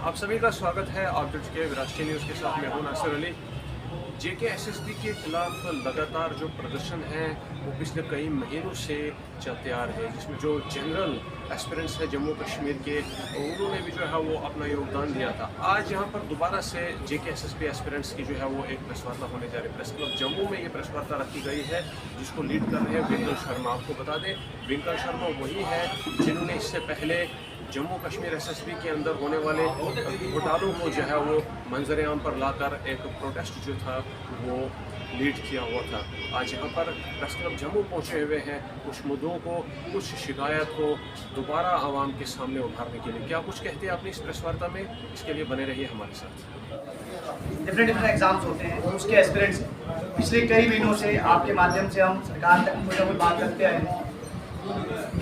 आप सभी का स्वागत है। आप जुड़ चुके हैं राष्ट्रीय न्यूज़ के साथ। मैं हूं नासिर अली। JKSSB के खिलाफ लगातार जो प्रदर्शन है वो पिछले कई महीनों से चलते आ रहे हैं, जिसमें जो जनरल एस्पिरेंट्स है जम्मू कश्मीर के, उन्होंने भी जो है वो अपना योगदान दिया था। आज यहाँ पर दोबारा से JKSSB एस्पिरेंट्स की जो है वो एक प्रेस वार्ता होने जा रही है। प्रेस क्लब जम्मू में ये प्रेस वार्ता रखी गई है, जिसको लीड कर रहे हैं विंकल शर्मा। आपको बता दें, विंकल शर्मा वही है जिन्होंने इससे पहले जम्मू कश्मीर SSB के अंदर होने वाले घोटालों को जो है वो मंजर आम पर लाकर एक प्रोटेस्ट जो था वो लीड किया हुआ था। आज यहाँ पर प्रेस क्लब जम्मू पहुँचे हुए हैं कुछ मुद्दों को, कुछ शिकायत को दोबारा आवाम के सामने उभारने के लिए। क्या कुछ कहते हैं अपनी इस प्रेस वार्ता में, इसके लिए बने रहिए हमारे साथ। डिफरेंट एग्जाम्स होते हैं, उसके एस्पिरेंट्स पिछले कई महीनों से आपके माध्यम से हम सरकार तक कोई ना कोई बात करते आए हैं।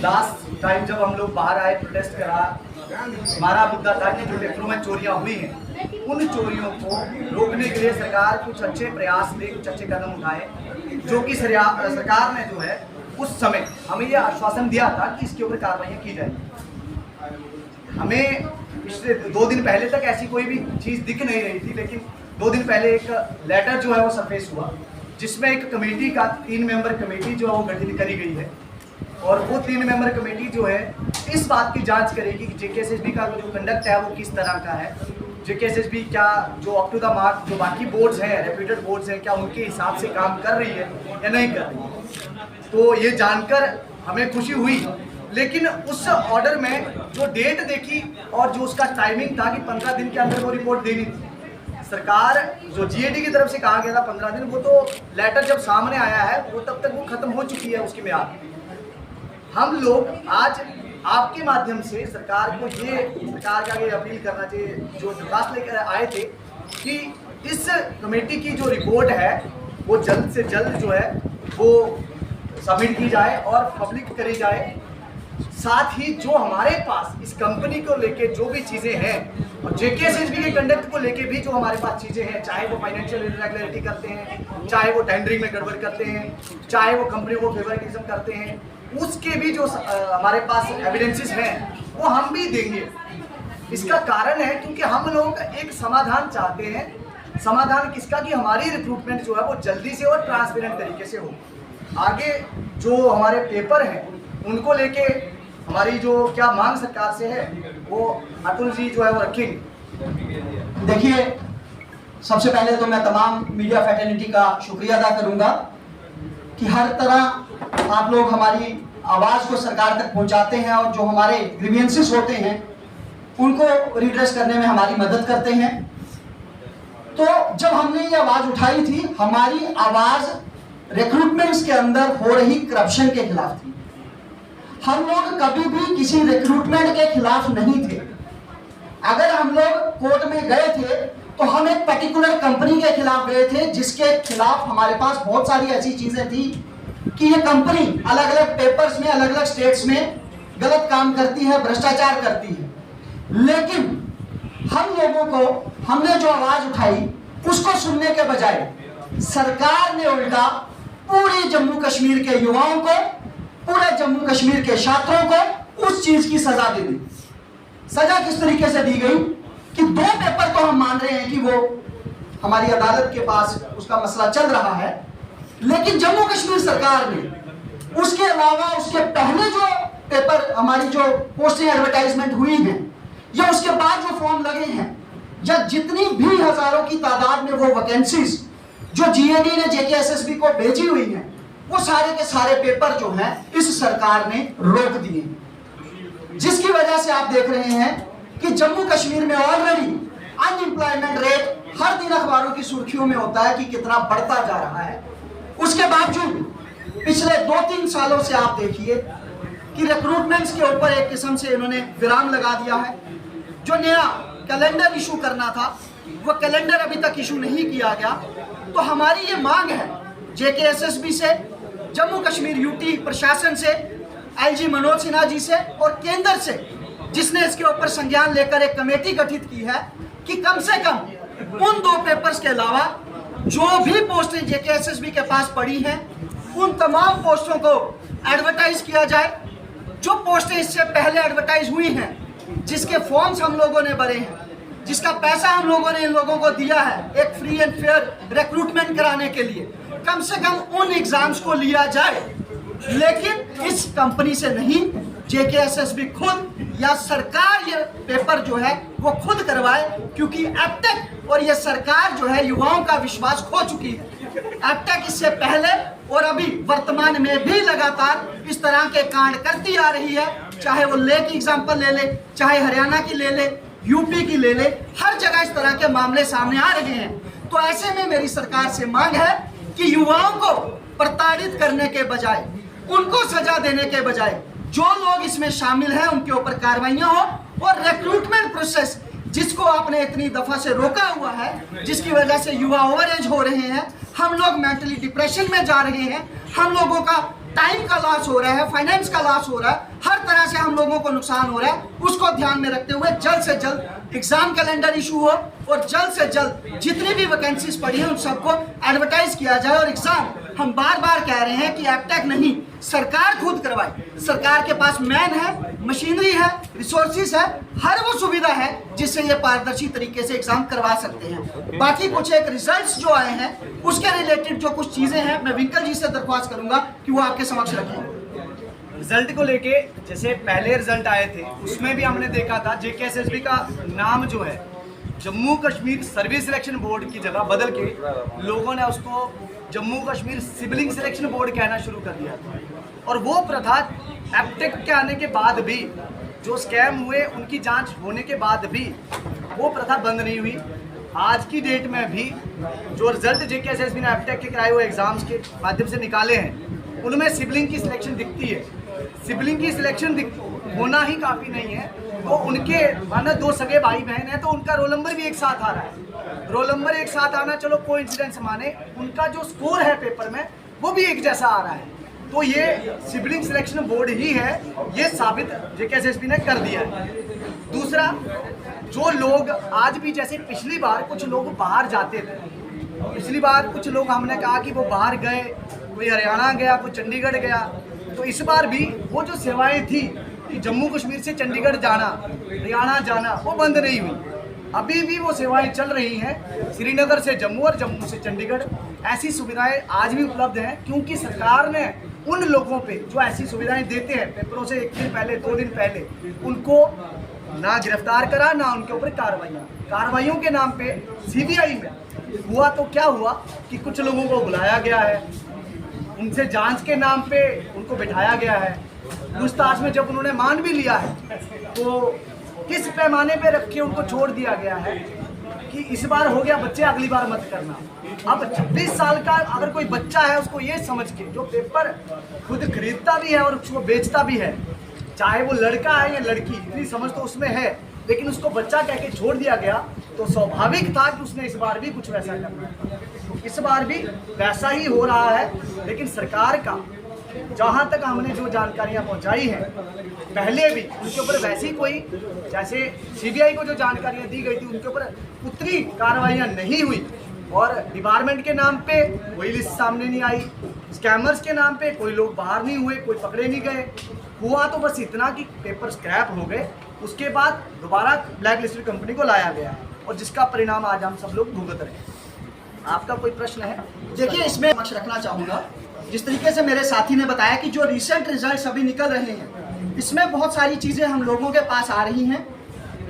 लास्ट टाइम जब हम लोग बाहर आए प्रोटेस्ट करा, हमारा मुद्दा था कि जो पेट्रोल चोरियां हुई हैं उन चोरियों को रोकने के लिए सरकार कुछ अच्छे प्रयास ले, कुछ अच्छे कदम उठाए, जो कि सरकार ने जो है उस समय हमें यह आश्वासन दिया था कि इसके ऊपर कार्रवाई की जाएगी। हमें पिछले 2 दिन पहले तक ऐसी कोई भी चीज़ दिख नहीं रही थी, लेकिन 2 दिन पहले एक लेटर जो है वो सरफेस हुआ, जिसमें एक कमेटी का 3 मेंबर कमेटी जो है वो गठित करी गई है। और वो 3 मेंबर कमेटी जो है इस बात की जांच करेगी कि JKSSB का जो कंडक्ट है वो किस तरह का है। JKSSB क्या जो अप टू द मार्क जो बाकी बोर्ड्स हैं, रेप्यूटेड बोर्ड्स हैं, क्या उनके हिसाब से काम कर रही है या नहीं कर रही है। तो ये जानकर हमें खुशी हुई, लेकिन उस ऑर्डर में जो डेट देखी और जो उसका टाइमिंग था कि 15 दिन के अंदर वो रिपोर्ट देनी थी। सरकार जो GAD की तरफ से कहा गया था 15 दिन, वो तो लेटर जब सामने आया है वो तब तक वो खत्म हो चुकी है उसकी म्याद। हम लोग आज आपके माध्यम से सरकार को सरकार का ये अपील करना चाहिए, जो दरखास्त लेकर आए थे कि इस कमेटी की जो रिपोर्ट है वो जल्द से जल्द जो है वो सबमिट की जाए और पब्लिक करी जाए। साथ ही जो हमारे पास इस कंपनी को लेके जो भी चीज़ें हैं और JKSSB के कंडक्ट को लेके भी जो हमारे पास चीज़ें हैं, चाहे वो फाइनेंशियल इरेगुलरिटी करते हैं, चाहे वो टेंडरिंग में गड़बड़ करते हैं, चाहे वो कंपनी को फेवरेटिज्म करते हैं, उसके भी जो हमारे पास एविडेंसेस हैं वो हम भी देंगे। इसका कारण है क्योंकि हम लोग एक समाधान चाहते हैं। समाधान किसका? कि हमारी रिक्रूटमेंट जो है वो जल्दी से और ट्रांसपेरेंट तरीके से हो। आगे जो हमारे पेपर हैं उनको लेके हमारी जो क्या मांग सरकार से है वो अतुल जी जो है वो रखेंगे। देखिए, सबसे पहले तो मैं तमाम मीडिया फैटर्निटी का शुक्रिया अदा करूंगा कि हर तरह आप लोग हमारी आवाज़ को सरकार तक पहुंचाते हैं और जो हमारे ग्रीवियंसेस होते हैं उनको रिड्रेस करने में हमारी मदद करते हैं। तो जब हमने ये आवाज़ उठाई थी, हमारी आवाज़ रिक्रूटमेंट्स के अंदर हो रही करप्शन के खिलाफ थी। हम लोग कभी भी किसी रिक्रूटमेंट के खिलाफ नहीं थे। अगर हम लोग कोर्ट में गए थे तो हम एक पर्टिकुलर कंपनी के खिलाफ गए थे, जिसके खिलाफ हमारे पास बहुत सारी ऐसी चीजें थी कि ये कंपनी अलग अलग पेपर्स में, अलग अलग स्टेट्स में गलत काम करती है, भ्रष्टाचार करती है। लेकिन हम लोगों को, हमने जो आवाज उठाई उसको सुनने के बजाय सरकार ने उल्टा पूरे जम्मू कश्मीर के युवाओं को, पूरे जम्मू कश्मीर के छात्रों को उस चीज की सजा दे दी। सजा किस तरीके से दी गई कि 2 पेपर तो हम मान रहे हैं कि वो हमारी अदालत के पास उसका मसला चल रहा है, लेकिन जम्मू कश्मीर सरकार ने उसके अलावा उसके पहले जो पेपर, हमारी जो पोस्टिंग एडवर्टाइजमेंट हुई है या उसके बाद जो फॉर्म लगे हैं, या जितनी भी हजारों की तादाद में वो वैकेंसीज जो GAD ने JKSSB को भेजी हुई हैं, वो सारे के सारे पेपर जो हैं इस सरकार ने रोक दिए, जिसकी वजह से आप देख रहे हैं कि जम्मू कश्मीर में ऑलरेडी अनएम्प्लॉयमेंट रेट हर दिन अखबारों की सुर्खियों में होता है कि कितना बढ़ता जा रहा है। उसके बावजूद पिछले 2-3 सालों से आप देखिए कि रिक्रूटमेंट्स के ऊपर एक किस्म से इन्होंने विराम लगा दिया है। जो नया कैलेंडर इशू करना था वो कैलेंडर अभी तक इशू नहीं किया गया। तो हमारी ये मांग है JKSSB से, जम्मू कश्मीर UT प्रशासन से, IG मनोज सिन्हा जी से और केंद्र से, जिसने इसके ऊपर संज्ञान लेकर एक कमेटी गठित की है, कि कम से कम उन 2 पेपर्स के अलावा जो भी पोस्टें JKSSB के पास पड़ी हैं उन तमाम पोस्टों को एडवर्टाइज किया जाए। जो पोस्टें इससे पहले एडवर्टाइज हुई हैं, जिसके फॉर्म्स हम लोगों ने भरे हैं, जिसका पैसा हम लोगों ने इन लोगों को दिया है एक फ्री एंड फेयर रिक्रूटमेंट कराने के लिए, कम से कम उन एग्जाम्स को लिया जाए। लेकिन इस कंपनी से नहीं, JKSSB खुद या सरकार ये पेपर जो है वो खुद करवाए, क्योंकि एबटेक और ये सरकार जो है युवाओं का विश्वास खो चुकी है। एबटेक इससे पहले और अभी वर्तमान में भी लगातार इस तरह के कांड करती आ रही है, चाहे वो ले की एग्जाम्पल ले ले, चाहे हरियाणा की ले ले, यूपी की ले ले, हर जगह इस तरह के मामले सामने आ रहे हैं। तो ऐसे में मेरी सरकार से मांग है कि युवाओं को प्रताड़ित करने के बजाय, उनको सजा देने के बजाय जो लोग इसमें शामिल हैं उनके ऊपर कार्रवाइयां हो, और रिक्रूटमेंट प्रोसेस जिसको आपने इतनी दफा से रोका हुआ है, जिसकी वजह से युवा ओवरएज हो रहे हैं, हम लोग मेंटली डिप्रेशन में जा रहे हैं, हम लोगों का टाइम का लॉस हो रहा है, फाइनेंस का लॉस हो रहा है, हर तरह से हम लोगों को नुकसान हो रहा है, उसको ध्यान में रखते हुए जल्द से जल्द एग्जाम कैलेंडर इशू हो और जल्द से जल्द जितनी भी वैकेंसीज पड़ी हैं उन सबको एडवर्टाइज किया जाए। और एग्जाम हम बार बार कह रहे हैं कि एबटेक नहीं, सरकार खुद करवाए। सरकार के पास मैन है, मशीनरी है, रिसोर्सेज है, हर वो सुविधा है जिससे ये पारदर्शी तरीके से एग्जाम करवा सकते हैं। बाकी कुछ एक रिजल्ट्स जो आए हैं उसके रिलेटेड जो कुछ चीजें हैं, मैं विंकल जी से दरख्वास्त करूंगा कि वो आपके समक्ष रखें। रिजल्ट को लेके जैसे पहले रिजल्ट आए थे उसमें भी हमने देखा था JKSSB का नाम जो है Jammu Kashmir service selection board की जगह बदल के लोगों ने उसको Jammu Kashmir sibling selection board कहना शुरू कर दिया था। और वो प्रथा एबटेक के आने के बाद भी, जो स्कैम हुए उनकी जांच होने के बाद भी वो प्रथा बंद नहीं हुई। आज की डेट में भी जो रिजल्ट JKSSB ने एबटेक के कराए हुए एग्जाम्स के माध्यम से निकाले हैं उनमें सिबलिंग की सिलेक्शन दिखती है। सिबलिंग की सिलेक्शन होना ही काफ़ी नहीं है, तो उनके माना दो सगे भाई बहन हैं तो उनका रोल नंबर भी एक साथ आ रहा है। रोल नंबर एक साथ आना चलो कोइंसिडेंस माने, उनका जो स्कोर है पेपर में वो भी एक जैसा आ रहा है। तो ये सिबलिंग सिलेक्शन बोर्ड ही है, ये साबित JKSSB ने कर दिया है। दूसरा, जो लोग आज भी, जैसे पिछली बार कुछ लोग बाहर जाते थे, पिछली बार कुछ लोग हमने कहा कि वो बाहर गए, कोई हरियाणा गया, कोई चंडीगढ़ गया, तो इस बार भी वो जो सेवाएं थी कि जम्मू कश्मीर से चंडीगढ़ जाना, हरियाणा जाना, वो बंद नहीं हुई। अभी भी वो सेवाएं चल रही हैं, श्रीनगर से जम्मू और जम्मू से चंडीगढ़। ऐसी सुविधाएं आज भी उपलब्ध हैं, क्योंकि सरकार ने उन लोगों पे जो ऐसी सुविधाएं देते हैं पेपरों से 1 दिन पहले, 2 दिन पहले, उनको ना गिरफ्तार करा, ना उनके ऊपर कार्रवाइयों के नाम पे CBI में हुआ तो क्या हुआ कि कुछ लोगों को बुलाया गया है, उनसे जांच के नाम पे उनको बिठाया गया है, पूछताछ में जब उन्होंने मान भी लिया है तो किस पैमाने पे रख के उनको छोड़ दिया गया है कि इस बार हो गया बच्चे, अगली बार मत करना। अब 26 साल का अगर कोई बच्चा है, उसको ये समझ के जो पेपर खुद खरीदता भी है और उसको बेचता भी है, चाहे वो लड़का है या लड़की, इतनी समझ तो उसमें है, लेकिन उसको बच्चा कह के छोड़ दिया गया, तो स्वाभाविक था कि उसने इस बार भी कुछ वैसा करना। तो इस बार भी वैसा ही हो रहा है। लेकिन सरकार का जहाँ तक हमने जो जानकारियाँ पहुँचाई हैं, पहले भी उनके ऊपर वैसी कोई, जैसे CBI को जो जानकारियाँ दी गई थी उनके ऊपर उतनी कार्रवाइयाँ नहीं हुई, और डिपार्टमेंट के नाम पे कोई लिस्ट सामने नहीं आई, स्कैमर्स के नाम पे कोई लोग बाहर नहीं हुए, कोई पकड़े नहीं गए। हुआ तो बस इतना कि पेपर स्क्रैप हो गए, उसके बाद दोबारा ब्लैक लिस्टेड कंपनी को लाया गया, और जिसका परिणाम आज हम सब लोग भुगत रहे हैं। आपका कोई प्रश्न है? देखिए, इसमें समक्ष रखना चाहूँगा, जिस तरीके से मेरे साथी ने बताया कि जो रिसेंट रिजल्ट्स अभी निकल रहे हैं, इसमें बहुत सारी चीज़ें हम लोगों के पास आ रही हैं,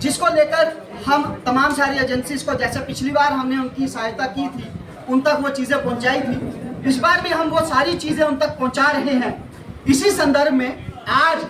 जिसको लेकर हम तमाम सारी एजेंसीज को, जैसे पिछली बार हमने उनकी सहायता की थी, उन तक वो चीज़ें पहुंचाई थी, इस बार भी हम वो सारी चीज़ें उन तक पहुंचा रहे हैं। इसी संदर्भ में आज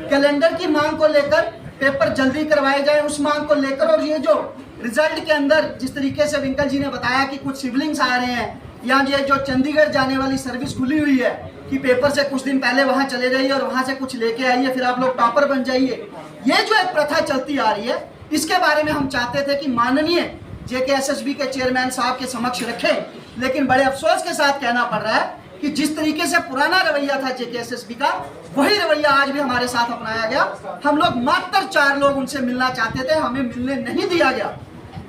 कैलेंडर की मांग को लेकर, पेपर जल्दी करवाए जाए उस मांग को लेकर, और ये जो रिजल्ट के अंदर जिस तरीके से विंकल जी ने बताया कि कुछ सिबलिंग्स आ रहे हैं, या ये जो चंडीगढ़ जाने वाली सर्विस खुली हुई है कि पेपर से कुछ दिन पहले वहाँ चले जाइए और वहाँ से कुछ लेके आइए, फिर आप लोग टॉपर बन जाइए, ये जो एक प्रथा चलती आ रही है, इसके बारे में हम चाहते थे कि माननीय JKSSB के चेयरमैन साहब के समक्ष रखें। लेकिन बड़े अफसोस के साथ कहना पड़ रहा है कि जिस तरीके से पुराना रवैया था JKSSB का, वही रवैया आज भी हमारे साथ अपनाया गया। हम लोग मात्र 4 लोग उनसे मिलना चाहते थे, हमें मिलने नहीं दिया गया।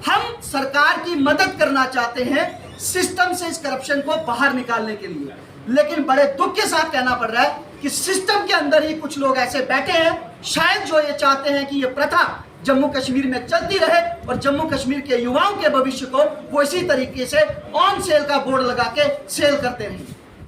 हम सरकार की मदद करना चाहते हैं सिस्टम से इस करप्शन को बाहर निकालने के लिए, लेकिन बड़े दुख के साथ कहना पड़ रहा है कि सिस्टम के अंदर ही कुछ लोग ऐसे बैठे हैं, शायद जो ये चाहते हैं कि ये प्रथा जम्मू कश्मीर में चलती रहे और जम्मू कश्मीर के युवाओं के भविष्य को वो इसी तरीके से ऑन सेल का बोर्ड लगा के सेल करते रहें।